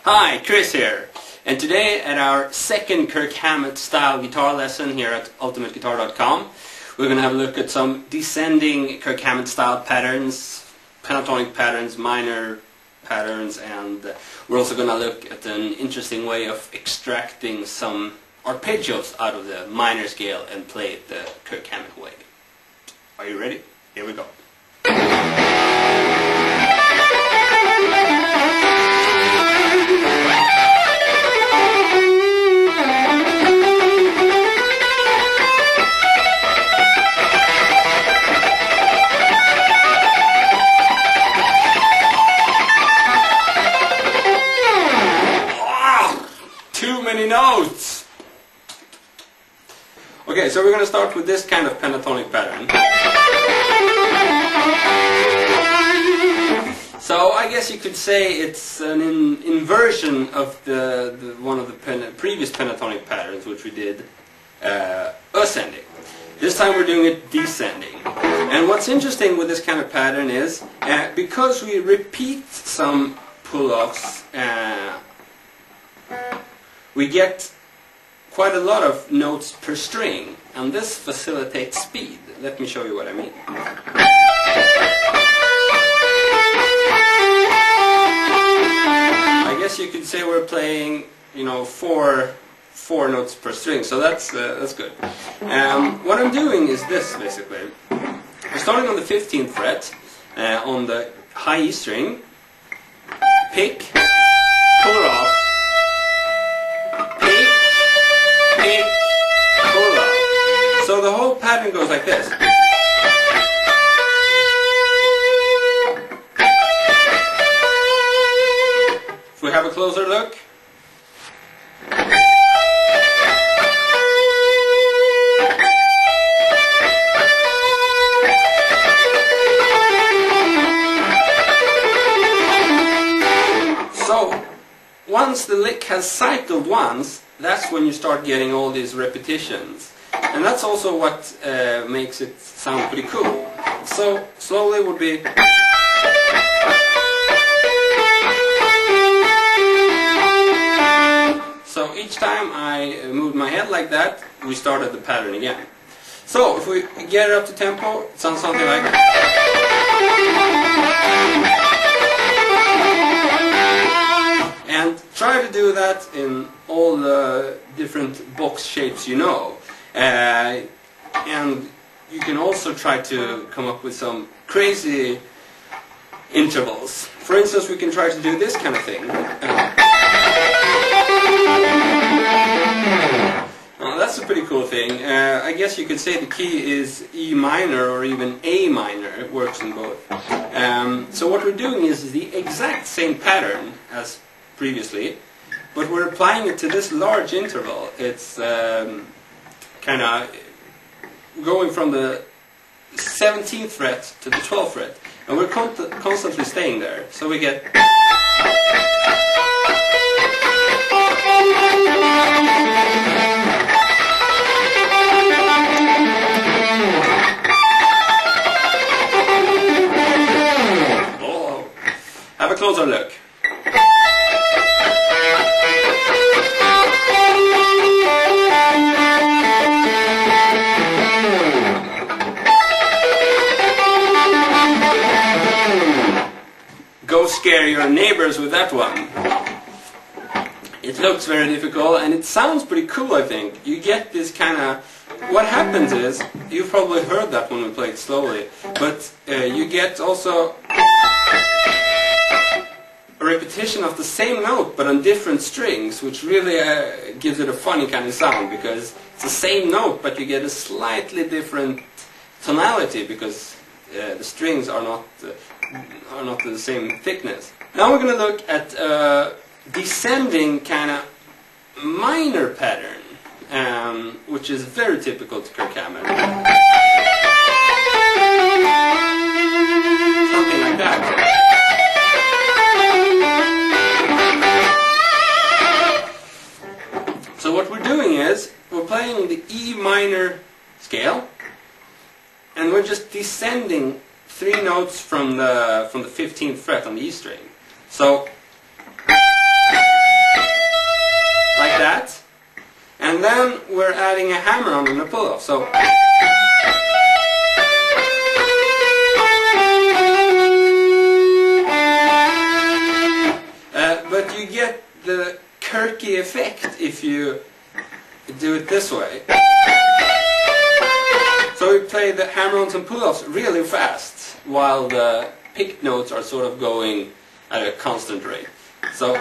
Hi, Kris here, and today at our second Kirk Hammett style guitar lesson here at ultimateguitar.com, we're going to have a look at some descending Kirk Hammett style patterns, pentatonic patterns, minor patterns, and we're also going to look at an interesting way of extracting some arpeggios out of the minor scale and play it the Kirk Hammett way. Are you ready? Here we go. Too many notes! Okay, so we're going to start with this kind of pentatonic pattern. So I guess you could say it's an inversion of one of the previous pentatonic patterns, which we did ascending. This time we're doing it descending. And what's interesting with this kind of pattern is because we repeat some pull-offs, we get quite a lot of notes per string, and this facilitates speed. Let me show you what I mean. I guess you could say we're playing, four notes per string, so that's good. What I'm doing is this, basically. We're starting on the 15th fret, on the high E string, pick, pull it off, pick, pull it off. So the whole pattern goes like this. If we have a closer look. So, once the lick has cycled once, that's when you start getting all these repetitions. And that's also what makes it sound pretty cool. So, slowly would be... So each time I moved my head like that, we started the pattern again. So, if we get it up to tempo, it sounds something like... And try to do that in all the different box shapes you know. And you can also try to come up with some crazy intervals. For instance, we can try to do this kind of thing. That's a pretty cool thing. I guess you could say the key is E minor or even A minor. It works in both. So what we're doing is the exact same pattern as previously, but we're applying it to this large interval. It's kind of going from the 17th fret to the 12th fret, and we're constantly staying there. So we get... Oh. Have a closer look. Go scare your neighbors with that one. It looks very difficult and it sounds pretty cool, I think. You get this kind of... What happens is, you've probably heard that when we play it slowly, but you get also a repetition of the same note but on different strings, which really gives it a funny kind of sound, because it's the same note but you get a slightly different tonality because the strings are not the same thickness. Now we're going to look at a descending kind of minor pattern, which is very typical to Kirk Hammett. Something like that. So what we're doing is, we're playing the E minor scale, and we're just descending 3 notes from the 15th fret on the E string. So hammer-on and a pull-off. So but you get the Kirky effect if you do it this way. So we play the hammer-ons and pull-offs really fast, while the picked notes are sort of going at a constant rate. So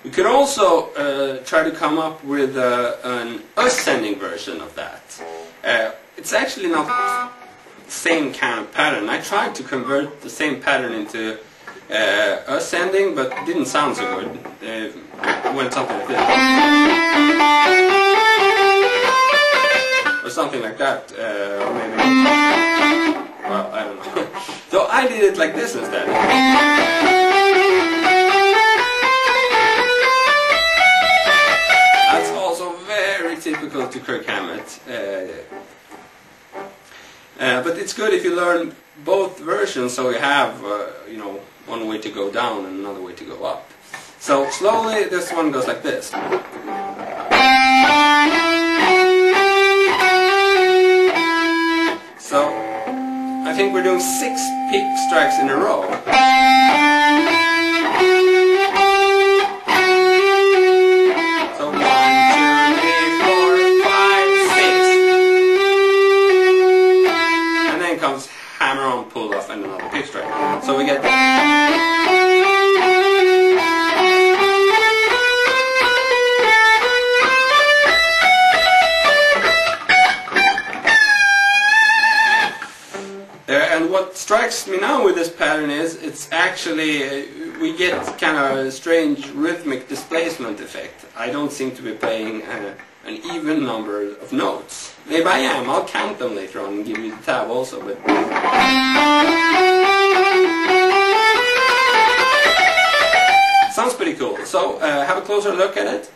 you could also try to come up with an ascending version of that. It's actually not the same kind of pattern. I tried to convert the same pattern into ascending, but it didn't sound so good. It went something like this. Or something like that. Or maybe... well, I don't know. So I did it like this instead. Typical to Kirk Hammett, but it's good if you learn both versions, so you have you know, one way to go down and another way to go up. So slowly, this one goes like this. So I think we're doing 6 pick strikes in a row. Hammer-on, pull-off, and another pick strike. So we get and what strikes me now with this pattern is it's actually we get kind of a strange rhythmic displacement effect. I don't seem to be playing an even number of notes. Maybe I am. I'll count them later on and give you the tab also. But sounds pretty cool. So have a closer look at it.